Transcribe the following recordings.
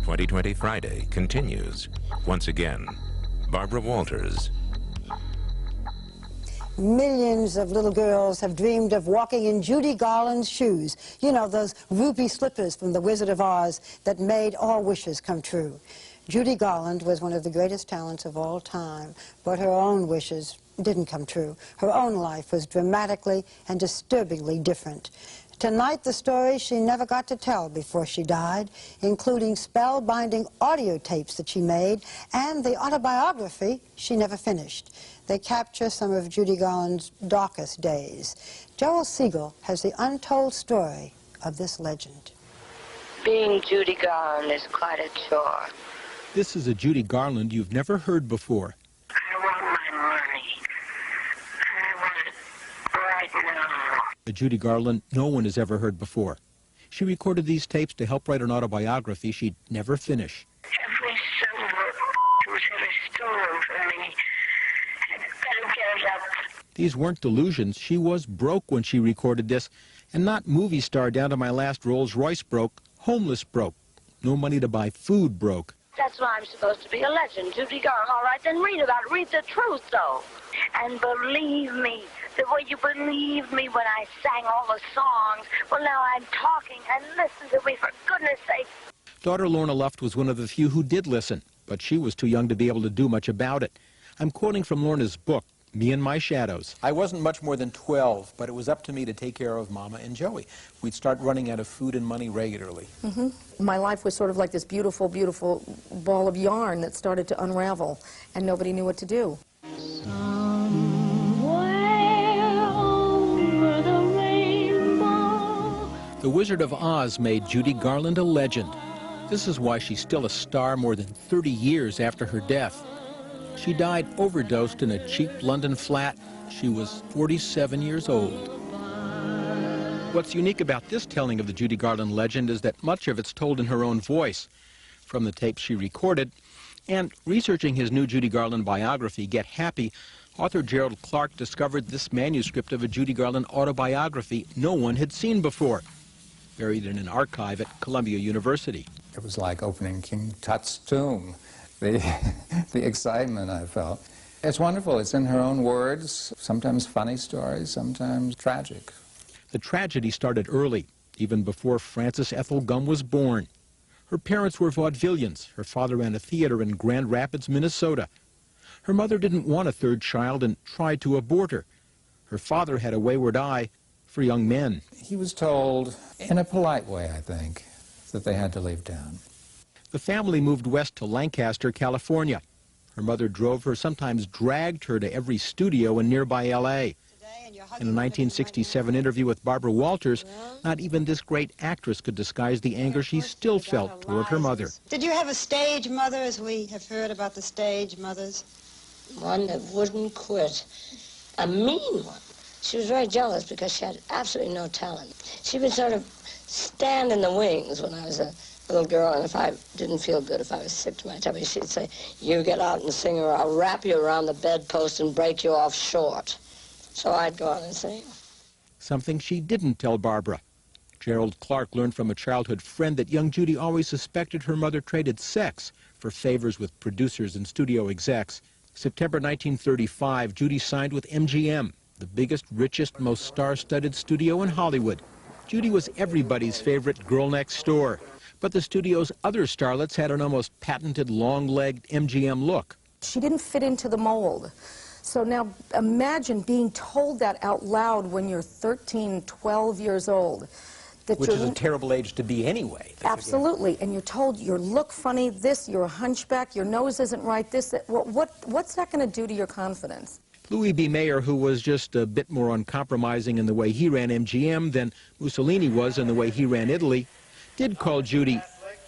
2020 Friday continues. Once again, Barbara Walters. Millions of little girls have dreamed of walking in Judy Garland's shoes. You know, those ruby slippers from The Wizard of Oz that made all wishes come true. Judy Garland was one of the greatest talents of all time, but her own wishes didn't come true. Her own life was dramatically and disturbingly different. Tonight, the story she never got to tell before she died, including spellbinding audio tapes that she made and the autobiography she never finished. They capture some of Judy Garland's darkest days. Joel Siegel has the untold story of this legend. Being Judy Garland is quite a chore. This is a Judy Garland you've never heard before. I want my money. I want it right now. A Judy Garland no one has ever heard before. She recorded these tapes to help write an autobiography she'd never finish. Every silver was in a store for me. I better get it up. These weren't delusions. She was broke when she recorded this, and not movie star down to my last Rolls Royce broke, homeless broke. No money to buy food broke. That's why I'm supposed to be a legend, Judy Garland. All right, then read about it. Read the truth, though. And believe me, the way you believed me when I sang all the songs. Well, now I'm talking, and listen to me, for goodness sake. Daughter Lorna Luft was one of the few who did listen, but she was too young to be able to do much about it. I'm quoting from Lorna's book, Me and My Shadows. I wasn't much more than 12, but it was up to me to take care of Mama and Joey. We'd start running out of food and money regularly. My life was sort of like this beautiful, beautiful ball of yarn that started to unravel, and nobody knew what to do. The Wizard of Oz made Judy Garland a legend. This is why she's still a star more than 30 years after her death. She died overdosed in a cheap London flat. She was 47 years old. What's unique about this telling of the Judy Garland legend is that much of it's told in her own voice, from the tapes she recorded. And researching his new Judy Garland biography, Get Happy, author Gerald Clark discovered this manuscript of a Judy Garland autobiography no one had seen before, buried in an archive at Columbia University. It was like opening King Tut's tomb, the excitement I felt. It's wonderful. It's in her own words, sometimes funny stories, sometimes tragic. The tragedy started early, even before Frances Ethel Gum was born. Her parents were vaudevillians. Her father ran a theater in Grand Rapids, Minnesota. Her mother didn't want a third child and tried to abort her. Her father had a wayward eye for young men. He was told, in a polite way, I think, that they had to leave town. The family moved west to Lancaster, California. Her mother drove her, sometimes dragged her to every studio in nearby L.A. In a 1967 interview with Barbara Walters, not even this great actress could disguise the anger she still felt toward her mother. Did you have a stage mother, as we have heard about the stage mothers? One that wouldn't quit. A mean one. She was very jealous because she had absolutely no talent. She would sort of stand in the wings when I was a little girl, and if I didn't feel good, if I was sick to my tummy, she'd say, "You get out and sing, or I'll wrap you around the bedpost and break you off short." So I'd go out and sing. Something she didn't tell Barbara. Gerald Clark learned from a childhood friend that young Judy always suspected her mother traded sex for favors with producers and studio execs. September 1935, Judy signed with MGM, the biggest, richest, most star-studded studio in Hollywood. Judy was everybody's favorite girl next door, but the studio's other starlets had an almost patented long-legged MGM look. She didn't fit into the mold. So now imagine being told that out loud when you're 13, 12 years old. Which is a terrible age to be anyway. Absolutely. And you're told you look funny, this, you're a hunchback, your nose isn't right, this, that. What's that going to do to your confidence? Louis B. Mayer, who was just a bit more uncompromising in the way he ran MGM than Mussolini was in the way he ran Italy, did call Judy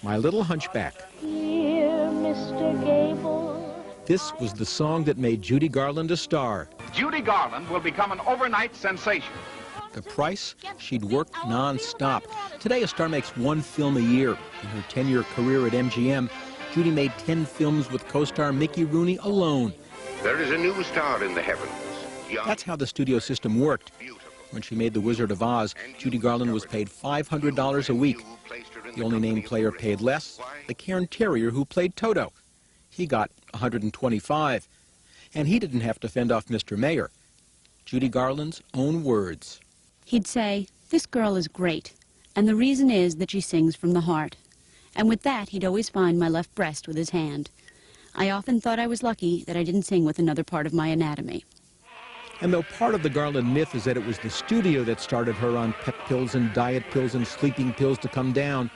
my little hunchback. Dear Mr. Gable. This was the song that made Judy Garland a star. Judy Garland will become an overnight sensation. The price? She'd worked non-stop. Today, a star makes one film a year. In her 10-year career at MGM, Judy made 10 films with co-star Mickey Rooney alone. There is a new star in the heavens. That's how the studio system worked. When she made The Wizard of Oz, Judy Garland was paid $500 a week. The only named player paid less, the Cairn Terrier who played Toto. He got $125, and he didn't have to fend off Mr. Mayor. Judy Garland's own words. He'd say, "This girl is great, and the reason is that she sings from the heart." And with that, he'd always find my left breast with his hand. I often thought I was lucky that I didn't sing with another part of my anatomy. And though part of the Garland myth is that it was the studio that started her on pep pills and diet pills and sleeping pills to come down,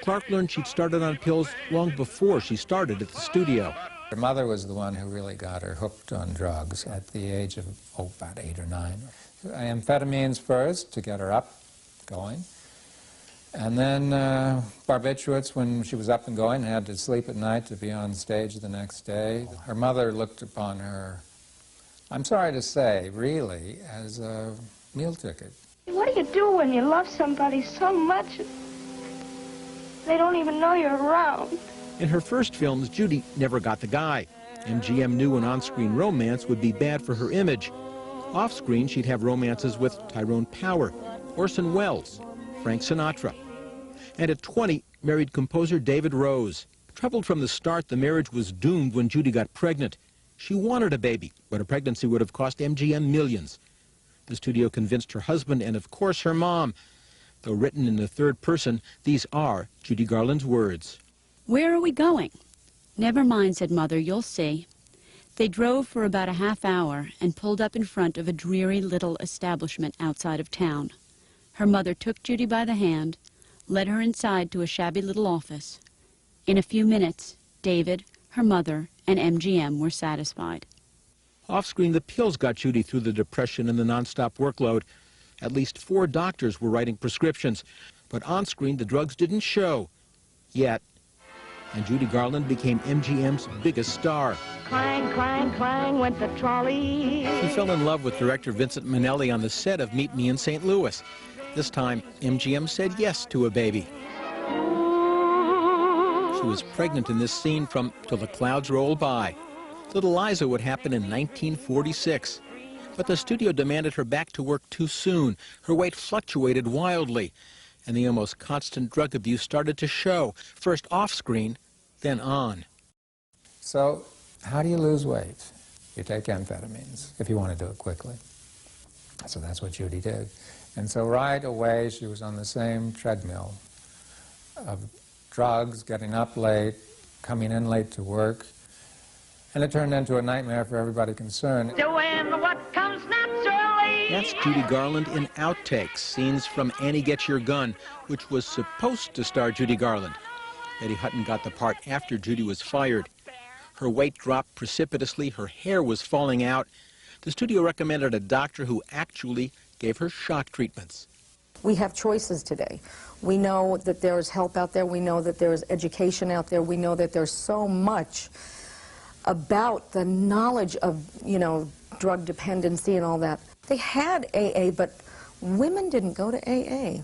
Clark learned she'd started on pills long before she started at the studio. Her mother was the one who really got her hooked on drugs at the age of, about 8 or 9. Amphetamines first to get her up, going. And then barbiturates when she was up and going and had to sleep at night to be on stage the next day. Her mother looked upon her, I'm sorry to say, really, as a meal ticket. What do you do when you love somebody so much they don't even know you're around? In her first films, Judy never got the guy. MGM knew an on-screen romance would be bad for her image. Off-screen, she'd have romances with Tyrone Power, Orson Welles, Frank Sinatra. And at 20, married composer David Rose. Troubled from the start, the marriage was doomed when Judy got pregnant. She wanted a baby, but a pregnancy would have cost MGM millions. The studio convinced her husband and, of course, her mom. Though written in the third person, these are Judy Garland's words. "Where are we going?" "Never mind," said Mother, "you'll see." They drove for about a half hour and pulled up in front of a dreary little establishment outside of town. Her mother took Judy by the hand, led her inside to a shabby little office. In a few minutes, David, her mother, and MGM were satisfied. Off-screen, the pills got Judy through the depression and the nonstop workload. At least 4 doctors were writing prescriptions. But on-screen, the drugs didn't show. Yet. And Judy Garland became MGM's biggest star. Clang, clang, clang went the trolley. She fell in love with director Vincent Minnelli on the set of Meet Me in St. Louis. This time, MGM said yes to a baby. She was pregnant in this scene from Till the Clouds Roll By. Little Liza would happen in 1946. But the studio demanded her back to work too soon. Her weight fluctuated wildly, and the almost constant drug abuse started to show, first off-screen, then on. So, how do you lose weight? You take amphetamines, if you want to do it quickly. So that's what Judy did. And so right away, she was on the same treadmill of drugs, getting up late, coming in late to work. And it turned into a nightmare for everybody concerned. Doing what comes naturally. That's Judy Garland in Outtakes, scenes from Annie Get Your Gun, which was supposed to star Judy Garland. Betty Hutton got the part after Judy was fired. Her weight dropped precipitously, her hair was falling out. The studio recommended a doctor who actually gave her shock treatments. We have choices today. We know that there is help out there. We know that there is education out there. We know that there's so much about the knowledge of, you know, drug dependency and all that. They had AA, but women didn't go to AA,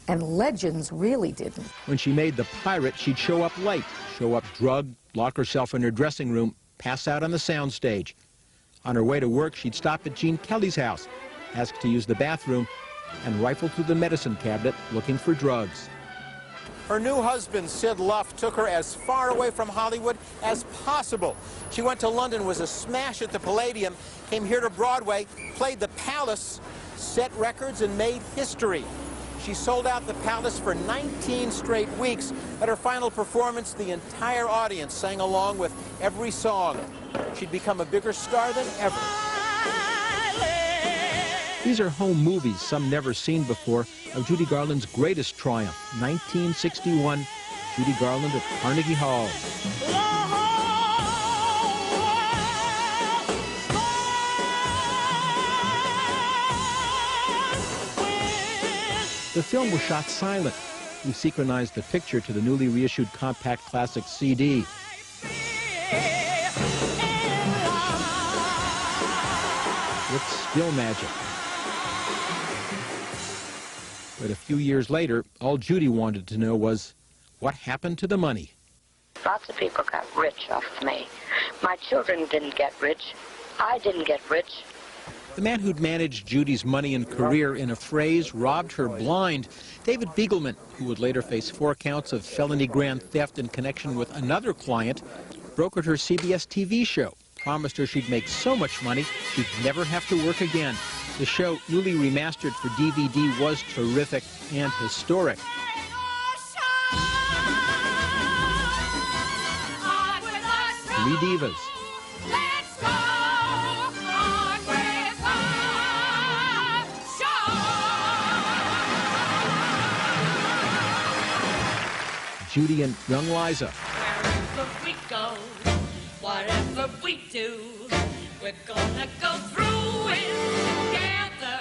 and legends really didn't. When she made The Pirate, she'd show up late, show up drugged, lock herself in her dressing room, pass out on the soundstage. On her way to work, she'd stop at Gene Kelly's house, ask to use the bathroom, and rifle through the medicine cabinet looking for drugs. Her new husband, Sid Luft, took her as far away from Hollywood as possible. She went to London, was a smash at the Palladium, came here to Broadway, played the Palace, set records, and made history. She sold out the Palace for 19 straight weeks. At her final performance, the entire audience sang along with every song. She'd become a bigger star than ever. These are home movies, some never seen before, of Judy Garland's greatest triumph, 1961, Judy Garland at Carnegie Hall. The film was shot silent. We synchronized the picture to the newly reissued Compact Classic CD. It's still magic. But a few years later, all Judy wanted to know was, what happened to the money? Lots of people got rich off of me. My children didn't get rich. I didn't get rich. The man who'd managed Judy's money and career, in a phrase, robbed her blind. David Beagleman, who would later face 4 counts of felony grand theft in connection with another client, brokered her CBS TV show, promised her she'd make so much money she'd never have to work again. The show, newly remastered for DVD, was terrific and historic. 3 divas. Judy and young Liza. Wherever we go, whatever we do, we're gonna go through it together.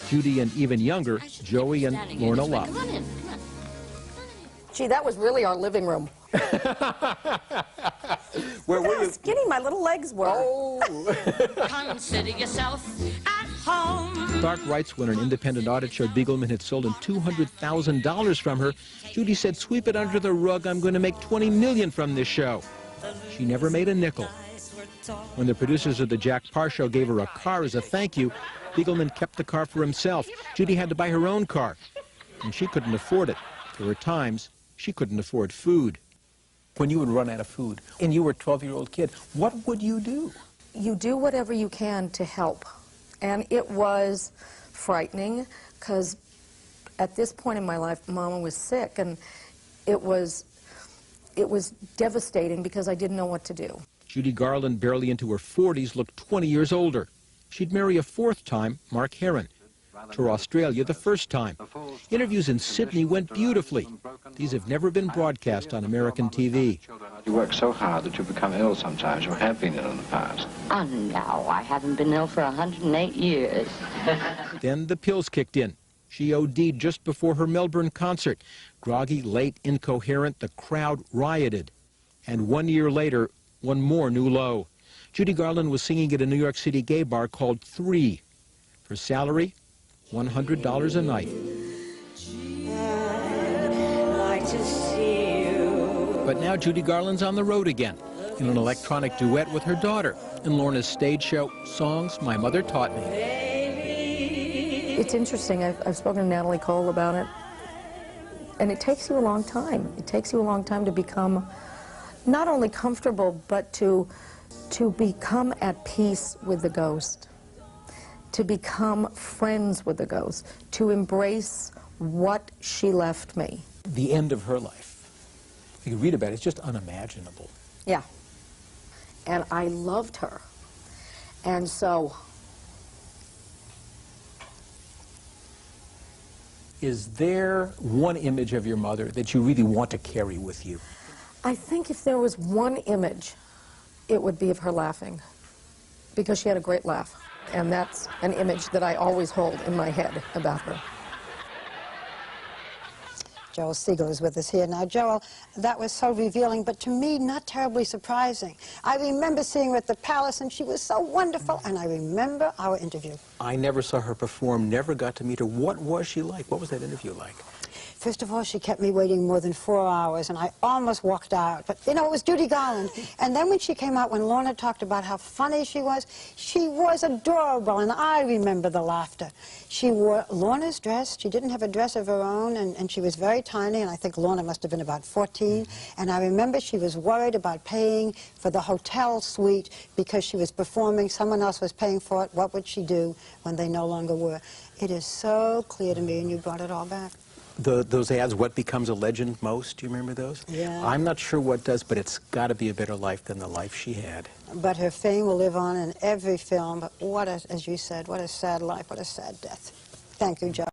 Judy and even younger Joey and Lorna Love. Come on in. Gee, that was really our living room. Where were you? Skinny my little legs were. Oh. Consider yourself at home. Clark writes when an independent audit showed Beagleman had stolen $200,000 from her, Judy said, "Sweep it under the rug. I'm going to make $20 million from this show." She never made a nickel. When the producers of the Jack Parr show gave her a car as a thank you, Beagleman kept the car for himself. Judy had to buy her own car, and she couldn't afford it. There were times she couldn't afford food. When you would run out of food, and you were a 12-year-old kid, what would you do? You do whatever you can to help. And it was frightening, because at this point in my life, Mama was sick, and it was devastating because I didn't know what to do. Judy Garland, barely into her 40s, looked 20 years older. She'd marry a 4th time, Mark Herron. To Australia the 1st time. Interviews in Sydney went beautifully. These have never been broadcast on American TV. You work so hard that you become ill sometimes. You have been ill in the past. Oh, no, I haven't been ill for 108 years. Then the pills kicked in. She OD'd just before her Melbourne concert. Groggy, late, incoherent, the crowd rioted. And 1 year later, one more new low. Judy Garland was singing at a New York City gay bar called 3. Her salary, $100 a night. But now Judy Garland's on the road again, in an electronic duet with her daughter, in Lorna's stage show, Songs My Mother Taught Me. It's interesting. I've spoken to Natalie Cole about it, and it takes you a long time. It takes you a long time to become not only comfortable, but to become at peace with the ghost, to become friends with the ghost, to embrace what she left me. The end of her life. You read about it, it's just unimaginable. Yeah. And I loved her. And so... Is there one image of your mother that you really want to carry with you? I think if there was one image, it would be of her laughing, because she had a great laugh. And that's an image that I always hold in my head about her. Joel Siegel is with us here. Now, Joel, that was so revealing, but to me, not terribly surprising. I remember seeing her at the Palace, and she was so wonderful, and I remember our interview. I never saw her perform, never got to meet her. What was she like? What was that interview like? First of all, she kept me waiting more than 4 hours, and I almost walked out. But, you know, it was Judy Garland. And then when she came out, when Lorna talked about how funny she was adorable, and I remember the laughter. She wore Lorna's dress. She didn't have a dress of her own, and she was very tiny, and I think Lorna must have been about 14. And I remember she was worried about paying for the hotel suite because she was performing. Someone else was paying for it. What would she do when they no longer were? It is so clear to me, and you brought it all back. Those ads, what becomes a legend most, do you remember those? Yeah. I'm not sure what does, but it's got to be a better life than the life she had. But her fame will live on in every film. But what a, as you said, what a sad life, what a sad death. Thank you, Joe.